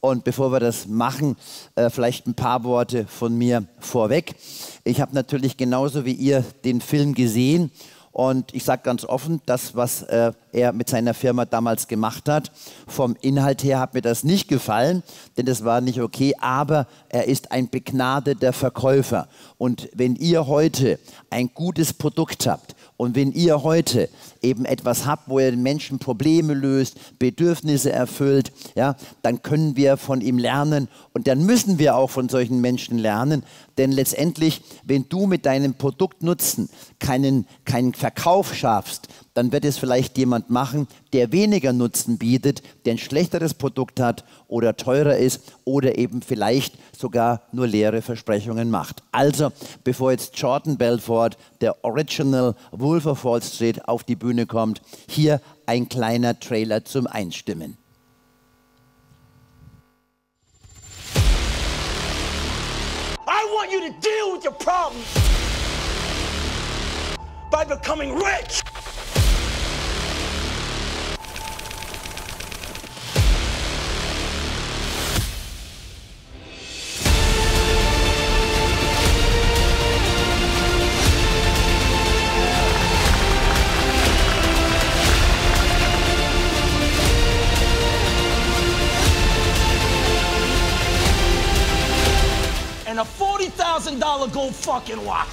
Und bevor wir das machen, vielleicht ein paar Worte von mir vorweg. Ich habe natürlich genauso wie ihr den Film gesehen. Und ich sage ganz offen, das, was er mit seiner Firma damals gemacht hat, vom Inhalt her hat mir das nicht gefallen, denn das war nicht okay, aber er ist ein begnadeter Verkäufer. Und wenn ihr heute ein gutes Produkt habt und wenn ihr heute eben etwas habt, wo ihr den Menschen Probleme löst, Bedürfnisse erfüllt, ja, dann können wir von ihm lernen und dann müssen wir auch von solchen Menschen lernen, denn letztendlich, wenn du mit deinem Produktnutzen keinen Verkauf schaffst, dann wird es vielleicht jemand machen, der weniger Nutzen bietet, der ein schlechteres Produkt hat oder teurer ist oder eben vielleicht sogar nur leere Versprechungen macht. Also, bevor jetzt Jordan Belfort, der Original Wolf of Wall Street, auf die Bühne kommt, hier ein kleiner Trailer zum Einstimmen. I want you to deal with your problems by becoming rich. And a $40,000 gold fucking watch.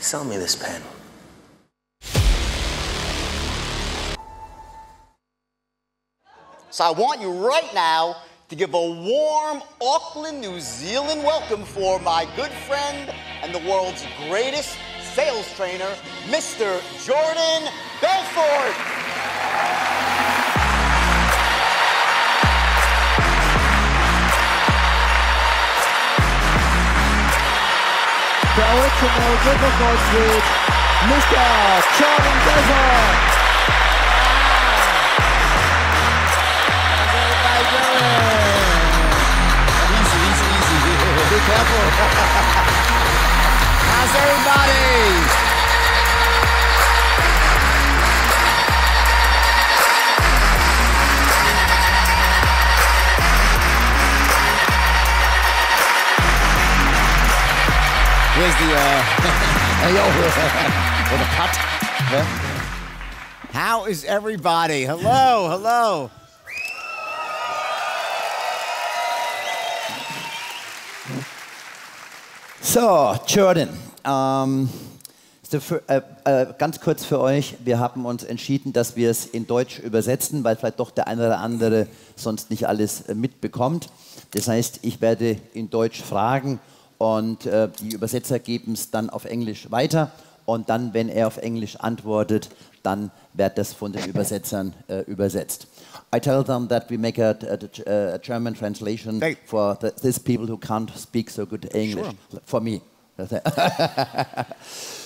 Sell me this pen. So I want you right now to give a warm Auckland, New Zealand welcome for my good friend and the world's greatest sales trainer, Mr. Jordan Belfort. The original Wolf of Wall Street, Mr. Jordan Belfort. Be careful. How's everybody? Here's the with a cut. Yeah. How is everybody? Hello, hello. So, Jordan, ganz kurz für euch, wir haben uns entschieden, dass wir es in Deutsch übersetzen, weil vielleicht doch der eine oder andere sonst nicht alles mitbekommt. Das heißt, ich werde in Deutsch fragen und die Übersetzer geben es dann auf Englisch weiter und dann, wenn er auf Englisch antwortet, dann wird das von den Übersetzern übersetzt. I tell them that we make a German translation for these people who can't speak so good English. Sure. For me.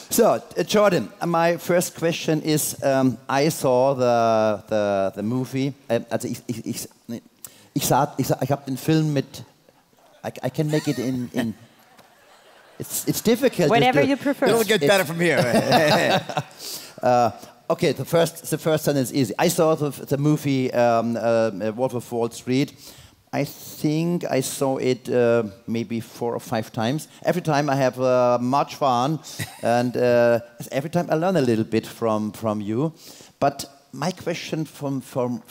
So, Jordan, my first question is, I saw the movie. Also ich habe den Film mit. I can make it in it's difficult. Whatever you prefer. It'll get better from here. Okay, the first sentence is easy. I saw the movie Wolf of Wall Street. I think I saw it maybe 4 or 5 times. Every time I have much fun, and every time I learn a little bit from you. But my question from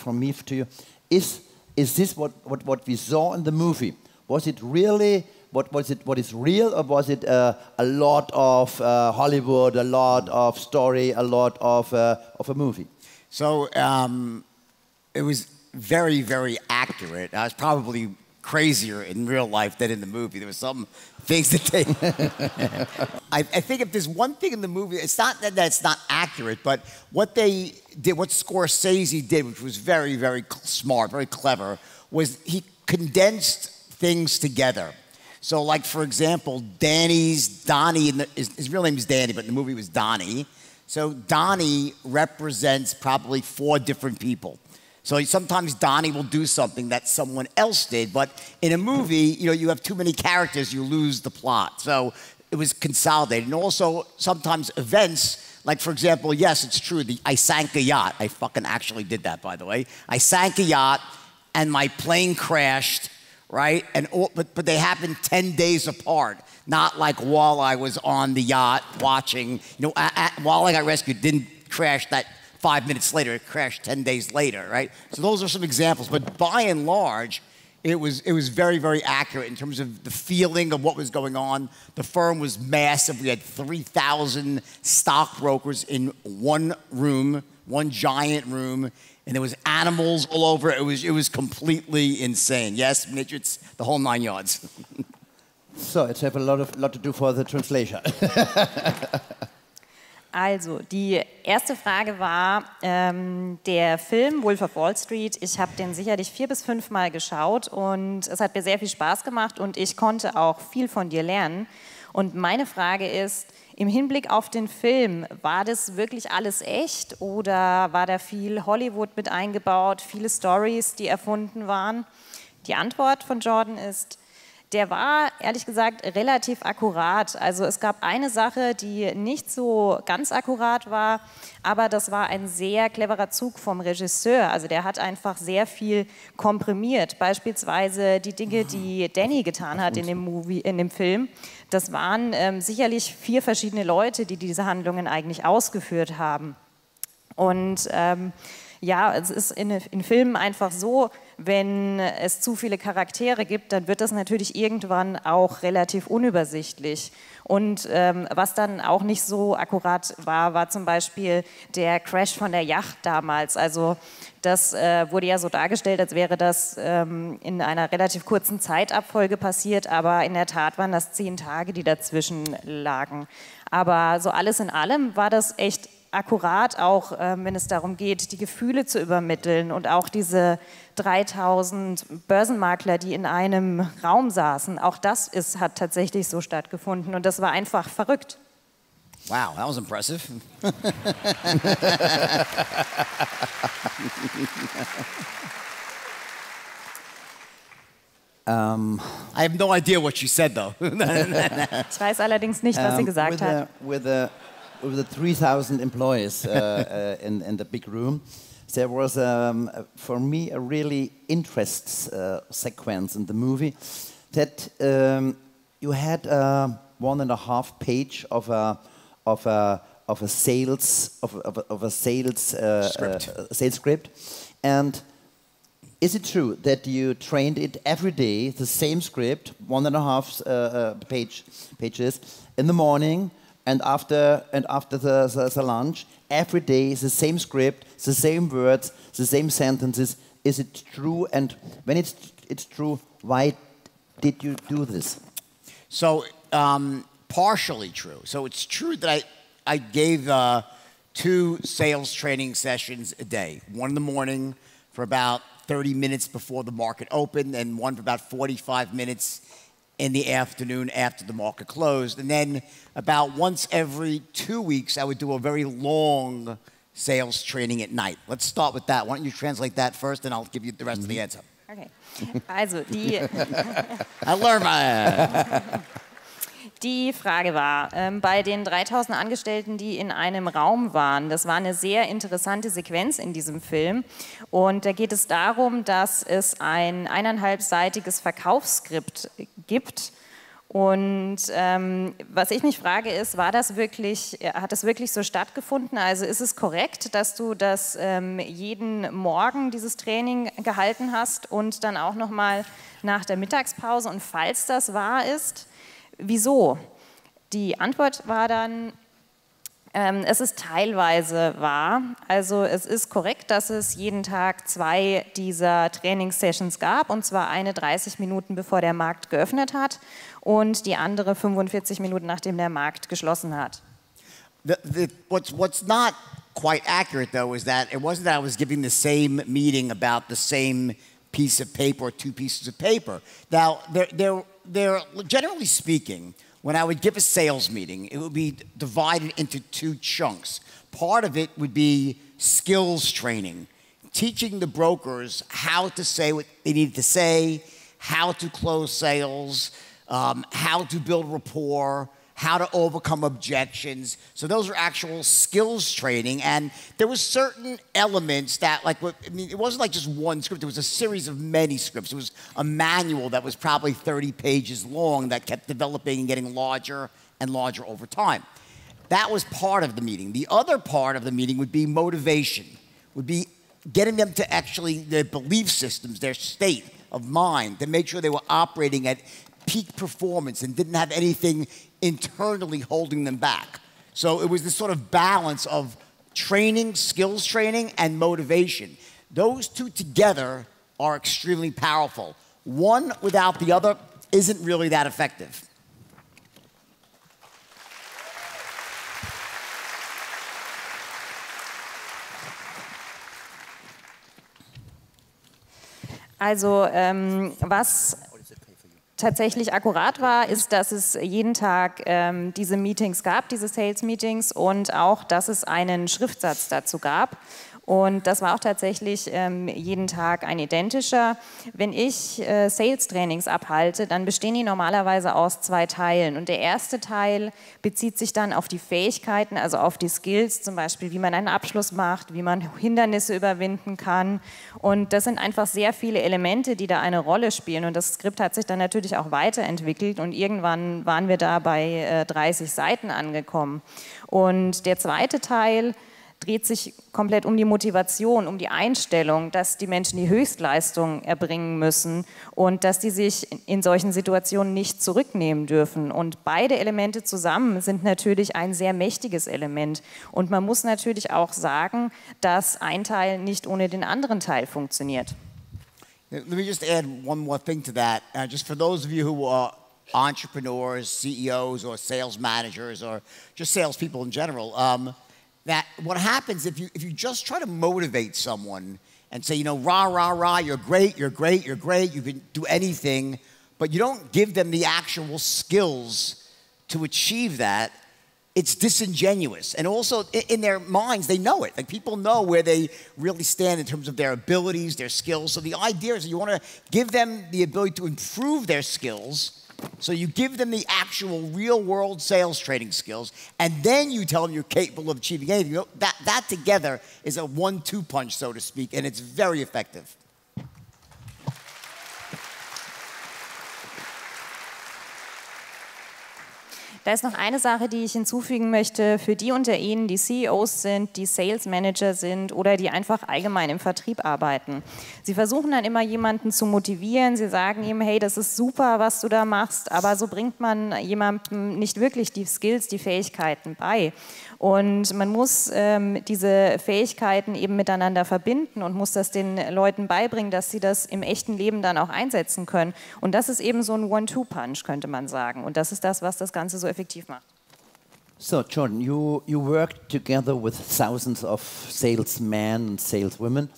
me to you is this what we saw in the movie? Was it really? What is real, or was it a lot of Hollywood, a lot of story, a lot of a movie? So it was very, very accurate. I was probably crazier in real life than in the movie. There were some things that they... I think if there's one thing in the movie, it's not that it's not accurate, but what they did, what Scorsese did, which was very, very smart, very clever, was he condensed things together. So, like, for example, Donnie, his real name is Danny, but in the movie it was Donnie. So Donnie represents probably 4 different people. So sometimes Donnie will do something that someone else did, but in a movie, you know, you have too many characters, you lose the plot. So it was consolidated. And also sometimes events, like for example, yes, it's true, I sank a yacht. I fucking actually did that, by the way. I sank a yacht and my plane crashed, right? But they happened 10 days apart. Not like while I was on the yacht watching, you know, while I got rescued, didn't crash that 5 minutes later, it crashed 10 days later, right? So those are some examples, but by and large, it was very, very accurate in terms of the feeling of what was going on. The firm was massive. We had 3,000 stockbrokers in one room, one giant room, and there was animals all over. It was completely insane. Yes, midgets, the whole 9 yards. So, jetzt have a lot to do for the translation. Also, die erste Frage war, der Film Wolf of Wall Street, ich habe den sicherlich 4 bis 5 Mal geschaut und es hat mir sehr viel Spaß gemacht und ich konnte auch viel von dir lernen. Und meine Frage ist, im Hinblick auf den Film, war das wirklich alles echt oder war da viel Hollywood mit eingebaut, viele Stories, die erfunden waren? Die Antwort von Jordan ist, der war, ehrlich gesagt, relativ akkurat. Also es gab eine Sache, die nicht so ganz akkurat war, aber das war ein sehr cleverer Zug vom Regisseur. Also der hat einfach sehr viel komprimiert. Beispielsweise die Dinge, die Danny getan hat in dem Film. Das waren sicherlich 4 verschiedene Leute, die diese Handlungen eigentlich ausgeführt haben. Und ja, es ist in Filmen einfach so, wenn es zu viele Charaktere gibt, dann wird das natürlich irgendwann auch relativ unübersichtlich. Und was dann auch nicht so akkurat war, war zum Beispiel der Crash von der Yacht damals. Also das wurde ja so dargestellt, als wäre das in einer relativ kurzen Zeitabfolge passiert, aber in der Tat waren das 10 Tage, die dazwischen lagen. Aber so alles in allem war das echt akkurat, auch wenn es darum geht, die Gefühle zu übermitteln und auch diese 3000 Börsenmakler, die in einem Raum saßen, auch das hat tatsächlich so stattgefunden und das war einfach verrückt. Wow, that was impressive. I have no idea what you said, though. Ich weiß allerdings nicht, was sie gesagt hat. With the 3,000 employees in the big room, there was, for me, a really interesting sequence in the movie that you had 1.5 page of a sales script, and is it true that you trained it every day, the same script, 1.5 pages in the morning? And after the lunch, every day the same script, the same words, the same sentences. Is it true? And when it's true, why did you do this? So partially true. So it's true that I gave 2 sales training sessions a day. One in the morning for about 30 minutes before the market opened, and one for about 45 minutes in the afternoon after the market closed. And then about once every 2 weeks, I would do a very long sales training at night. Let's start with that. Why don't you translate that first, and I'll give you the rest of the answer. Okay. Also I learned my... Die Frage war, bei den 3000 Angestellten, die in einem Raum waren, das war eine sehr interessante Sequenz in diesem Film. Und da geht es darum, dass es ein 1,5-seitiges Verkaufsskript gibt. Und was ich mich frage ist, hat das wirklich so stattgefunden? Also ist es korrekt, dass du das jeden Morgen, dieses Training, gehalten hast und dann auch nochmal nach der Mittagspause? Und falls das wahr ist, wieso? Die Antwort war dann, es ist teilweise wahr. Also es ist korrekt, dass es jeden Tag 2 dieser Trainingssessions gab, und zwar eine 30 Minuten bevor der Markt geöffnet hat und die andere 45 Minuten nachdem der Markt geschlossen hat. What's not quite accurate, though, is that it wasn't that I was giving the same meeting about the same piece of paper or 2 pieces of paper. Now, they're generally speaking, when I would give a sales meeting, it would be divided into 2 chunks. Part of it would be skills training, teaching the brokers how to say what they needed to say, how to close sales, how to build rapport, how to overcome objections. So those are actual skills training. And there was certain elements that, like, I mean, it wasn't like just one script. It was a series of many scripts. It was a manual that was probably 30 pages long that kept developing and getting larger and larger over time. That was part of the meeting. The other part of the meeting would be motivation, would be getting them to actually, their belief systems, their state of mind, to make sure they were operating at peak performance and didn't have anything internally holding them back. So it was this sort of balance of training, skills training, and motivation. Those two together are extremely powerful. One without the other isn't really that effective. Also was tatsächlich akkurat war, ist, dass es jeden Tag diese Meetings gab, diese Sales-Meetings, und auch, dass es einen Schriftsatz dazu gab. Und das war auch tatsächlich jeden Tag ein identischer. Wenn ich Sales-Trainings abhalte, dann bestehen die normalerweise aus 2 Teilen. Und der erste Teil bezieht sich dann auf die Fähigkeiten, also auf die Skills, zum Beispiel, wie man einen Abschluss macht, wie man Hindernisse überwinden kann. Und das sind einfach sehr viele Elemente, die da eine Rolle spielen. Und das Skript hat sich dann natürlich auch weiterentwickelt. Und irgendwann waren wir da bei 30 Seiten angekommen. Und der zweite Teil dreht sich komplett um die Motivation, um die Einstellung, dass die Menschen die Höchstleistung erbringen müssen und dass die sich in solchen Situationen nicht zurücknehmen dürfen. Und beide Elemente zusammen sind natürlich ein sehr mächtiges Element. Und man muss natürlich auch sagen, dass ein Teil nicht ohne den anderen Teil funktioniert. Let me just add one more thing to that. Just for those of you who are entrepreneurs, CEOs, or sales managers, or just salespeople in general, that what happens if you just try to motivate someone and say, you know, rah, rah, rah, you're great, you're great, you're great, you can do anything, but you don't give them the actual skills to achieve that, it's disingenuous. And also, in their minds, they know it. Like, people know where they really stand in terms of their abilities, their skills. So the idea is that you want to give them the ability to improve their skills. So you give them the actual real-world sales training skills, and then you tell them you're capable of achieving anything. You know, that together is a 1-2 punch, so to speak, and it's very effective. Da ist noch eine Sache, die ich hinzufügen möchte für die unter Ihnen, die CEOs sind, die Sales Manager sind oder die einfach allgemein im Vertrieb arbeiten. Sie versuchen dann immer, jemanden zu motivieren. Sie sagen ihm, hey, das ist super, was du da machst, aber so bringt man jemandem nicht wirklich die Skills, die Fähigkeiten bei. Und man muss diese Fähigkeiten eben miteinander verbinden und muss das den Leuten beibringen, dass sie das im echten Leben dann auch einsetzen können. Und das ist eben so ein 1-2-Punch, könnte man sagen. Und das ist das, was das Ganze so effektiv macht. So, Jordan, you worked together with thousands of salesmen and saleswomen.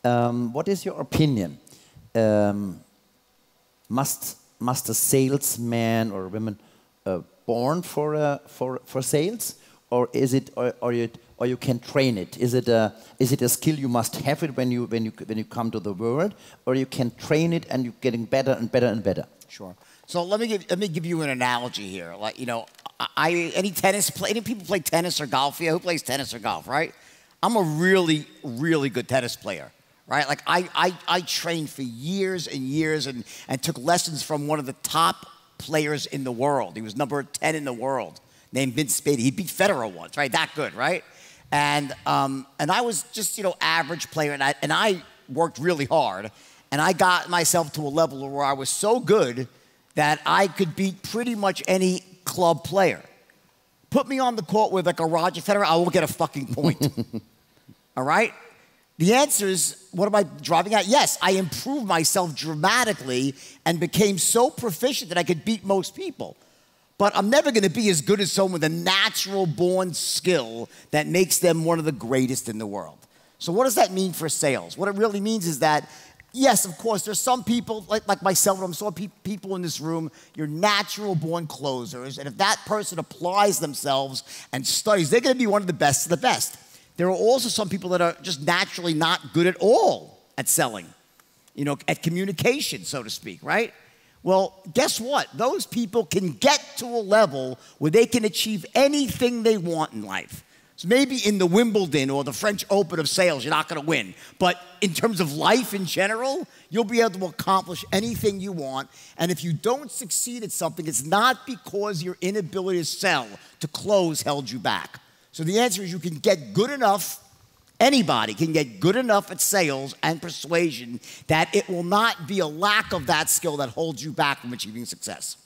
What is your opinion? Must a salesman or woman born for sales? Or is it, or you can train it? Is it a skill you must have it when you come to the world, or you can train it and you're getting better and better and better? Sure. So let me give you an analogy here. Like, you know, any people play tennis or golf? Yeah, who plays tennis or golf, right? I'm a really, really good tennis player, right? Like, I trained for years and years and took lessons from one of the top players in the world. He was number 10 in the world, named Vince Spady. He beat Federer once, right? That good, right? And I was just, you know, average player, and I worked really hard, and I got myself to a level where I was so good that I could beat pretty much any club player. Put me on the court with like a Roger Federer, I won't get a fucking point. All right? The answer is, what am I driving at? Yes, I improved myself dramatically and became so proficient that I could beat most people. But I'm never going to be as good as someone with a natural-born skill that makes them one of the greatest in the world. So what does that mean for sales? What it really means is that, yes, of course, there's some people, like myself, and I'm sure people in this room, you're natural-born closers, and if that person applies themselves and studies, they're going to be one of the best of the best. there are also some people that are just naturally not good at all at selling, you know, at communication, so to speak, right? Well, guess what? Those people can get to a level where they can achieve anything they want in life. So maybe in the Wimbledon or the French Open of sales, you're not going to win. But in terms of life in general, you'll be able to accomplish anything you want. And if you don't succeed at something, it's not because your inability to sell, to close, held you back. So the answer is you can get good enough, anybody can get good enough at sales and persuasion that it will not be a lack of that skill that holds you back from achieving success.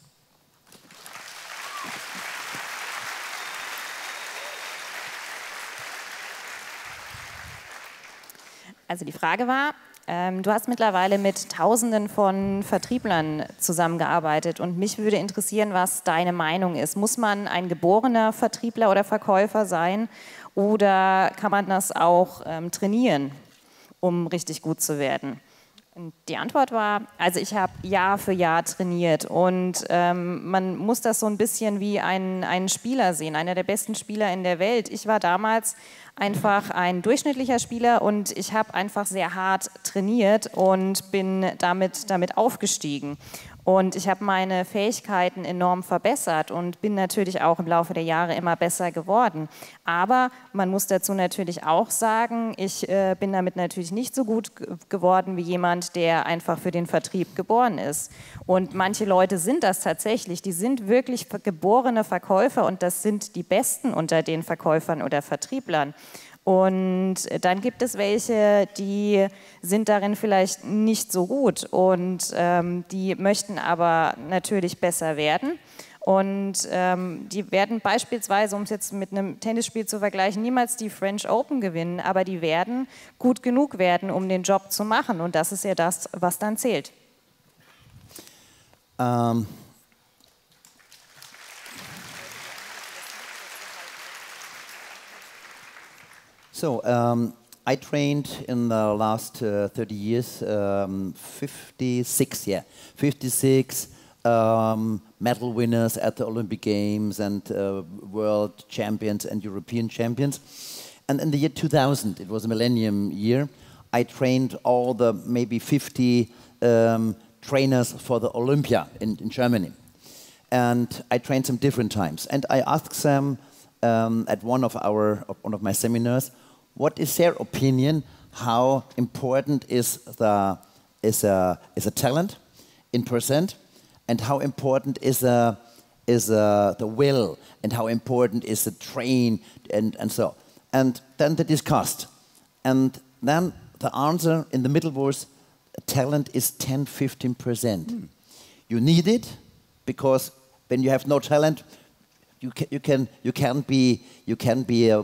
Also die Frage war, du hast mittlerweile mit Tausenden von Vertrieblern zusammengearbeitet und mich würde interessieren, was deine Meinung ist. Muss man ein geborener Vertriebler oder Verkäufer sein oder kann man das auch trainieren, um richtig gut zu werden? Und die Antwort war, also ich habe Jahr für Jahr trainiert und man muss das so ein bisschen wie einen Spieler sehen, einer der besten Spieler in der Welt. Ich war damals einfach ein durchschnittlicher Spieler und ich habe einfach sehr hart trainiert und bin damit aufgestiegen. Und ich habe meine Fähigkeiten enorm verbessert und bin natürlich auch im Laufe der Jahre immer besser geworden. Aber man muss dazu natürlich auch sagen, ich bin damit natürlich nicht so gut geworden wie jemand, der einfach für den Vertrieb geboren ist. Und manche Leute sind das tatsächlich, die sind wirklich geborene Verkäufer und das sind die Besten unter den Verkäufern oder Vertrieblern. Und dann gibt es welche, die sind darin vielleicht nicht so gut und die möchten aber natürlich besser werden. Und die werden beispielsweise, um es jetzt mit einem Tennisspiel zu vergleichen, niemals die French Open gewinnen, aber die werden gut genug werden, um den Job zu machen. Und das ist ja das, was dann zählt. So, I trained in the last 30 years, 56 medal winners at the Olympic Games and world champions and European champions. And in the year 2000, it was a millennium year, I trained all the maybe 50 trainers for the Olympia in Germany. And I trained them different times. And I asked them at one of my seminars, what is their opinion? How important is a talent in percent, and how important is the will, and how important is the train, and so. And then they discussed, and then the answer in the middle was, talent is 10–15%. You need it because when you have no talent, you can't be a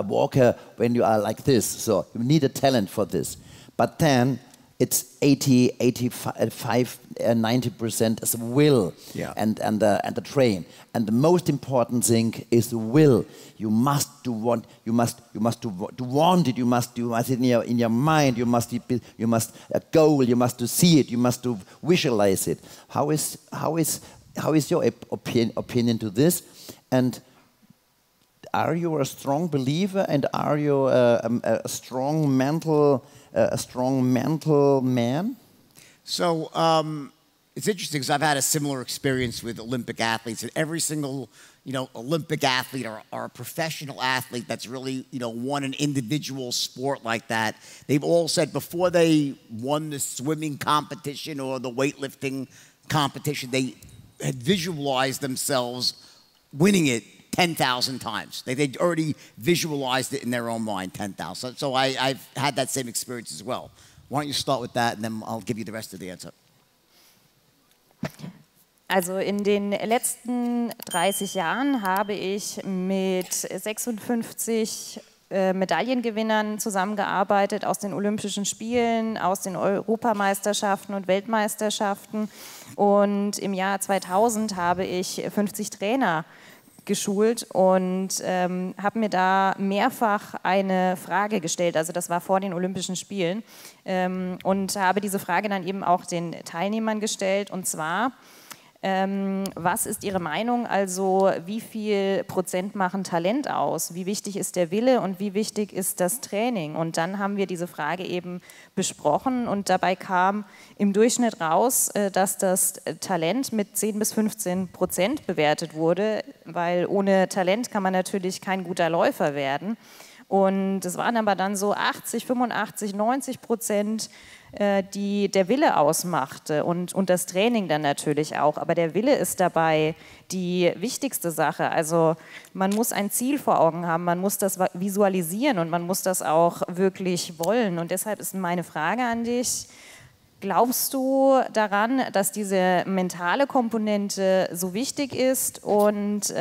walker when you are like this. So you need a talent for this. But then it's 85–90% as will, yeah, and the train. And the most important thing is the will. You must want it. You must do it in your mind. You must a goal. You must see it. You must visualize it. How is your opinion to this? And are you a strong believer? And are you a strong mental man? So it's interesting because I've had a similar experience with Olympic athletes, and every single Olympic athlete or a professional athlete that's really won an individual sport like that, they've all said before they won the swimming competition or the weightlifting competition, they had visualized themselves winning it 10,000 times. They'd already visualized it in their own mind 10,000. So I've had that same experience as well. Why don't you start with that, and then I'll give you the rest of the answer. Also in den letzten 30 Jahren habe ich mit 56 Medaillengewinnern zusammengearbeitet aus den Olympischen Spielen, aus den Europameisterschaften und Weltmeisterschaften. Und im Jahr 2000 habe ich 50 Trainer geschult und habe mir da mehrfach eine Frage gestellt, also das war vor den Olympischen Spielen, und habe diese Frage dann eben auch den Teilnehmern gestellt, und zwar, Was ist Ihre Meinung? Also wie viel Prozent machen Talent aus? Wie wichtig ist der Wille und wie wichtig ist das Training? Und dann haben wir diese Frage eben besprochen und dabei kam im Durchschnitt raus, dass das Talent mit 10 bis 15% bewertet wurde, weil ohne Talent kann man natürlich kein guter Läufer werden. Und es waren aber dann so 80, 85, 90%, die der Wille ausmachte und das Training dann natürlich auch. Aber der Wille ist dabei die wichtigste Sache. Also man muss ein Ziel vor Augen haben, man muss das visualisieren und man muss das auch wirklich wollen. Und deshalb ist meine Frage an dich: Glaubst du daran, dass diese mentale Komponente so wichtig ist und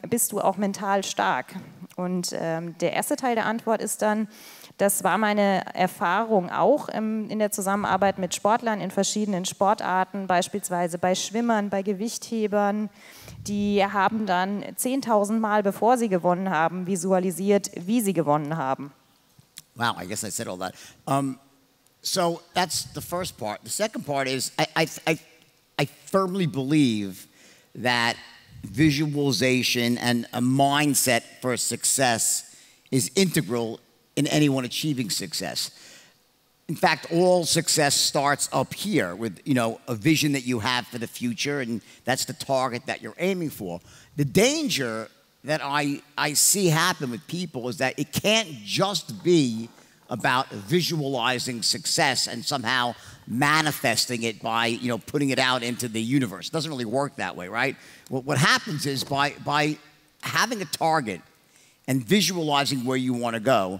bist du auch mental stark? Und der erste Teil der Antwort ist dann: Das war meine Erfahrung auch in der Zusammenarbeit mit Sportlern in verschiedenen Sportarten, beispielsweise bei Schwimmern, bei Gewichthebern. Die haben dann 10.000 Mal, bevor sie gewonnen haben, visualisiert, wie sie gewonnen haben. Wow, I guess I said all that. So that's the first part. The second part is I firmly believe that visualization and a mindset for success is integral in anyone achieving success. In fact, all success starts up here with, a vision that you have for the future, and that's the target that you're aiming for. The danger that I see happen with people is that it can't just be about visualizing success and somehow manifesting it by, putting it out into the universe. It doesn't really work that way, right? What happens is by having a target and visualizing where you want to go,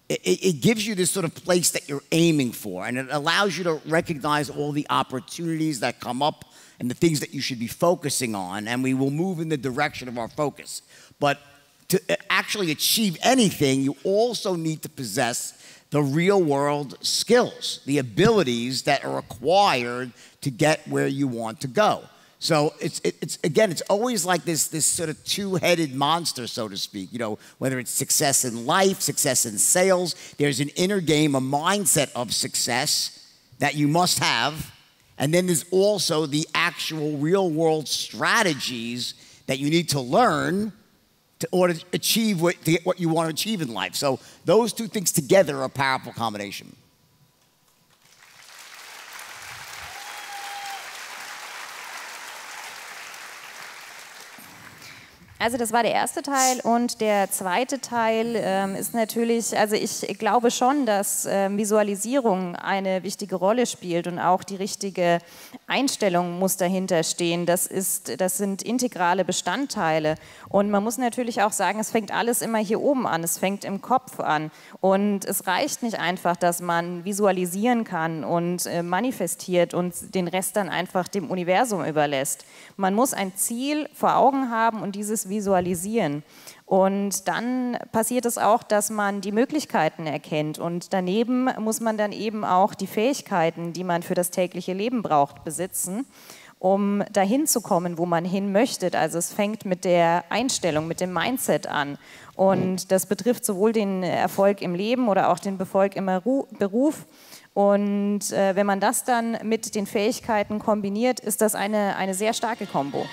it gives you this sort of place that you're aiming for, and it allows you to recognize all the opportunities that come up and the things that you should be focusing on, and we will move in the direction of our focus. But to actually achieve anything, you also need to possess the real-world skills, the abilities that are required to get where you want to go. So it's always like this sort of two-headed monster, so to speak. Whether it's success in life, success in sales, there's an inner game, a mindset of success that you must have, and then there's also the actual real-world strategies that you need to learn in order to achieve what you want to achieve in life. So those two things together are a powerful combination. Also das war der erste Teil und der zweite Teil ist natürlich, also ich glaube schon, dass Visualisierung eine wichtige Rolle spielt und auch die richtige Einstellung muss dahinter stehen. Das sind integrale Bestandteile und man muss natürlich auch sagen, es fängt alles immer hier oben an, es fängt im Kopf an und es reicht nicht einfach, dass man visualisieren kann und manifestiert und den Rest dann einfach dem Universum überlässt. Man muss ein Ziel vor Augen haben und dieses visualisieren. Und dann passiert es auch, dass man die Möglichkeiten erkennt. Und daneben muss man dann eben auch die Fähigkeiten, die man für das tägliche Leben braucht, besitzen, um dahin zu kommen, wo man hin möchte. Also es fängt mit der Einstellung, mit dem Mindset an. Und das betrifft sowohl den Erfolg im Leben oder auch den Erfolg im Beruf. Und wenn man das dann mit den Fähigkeiten kombiniert, ist das eine sehr starke Kombo.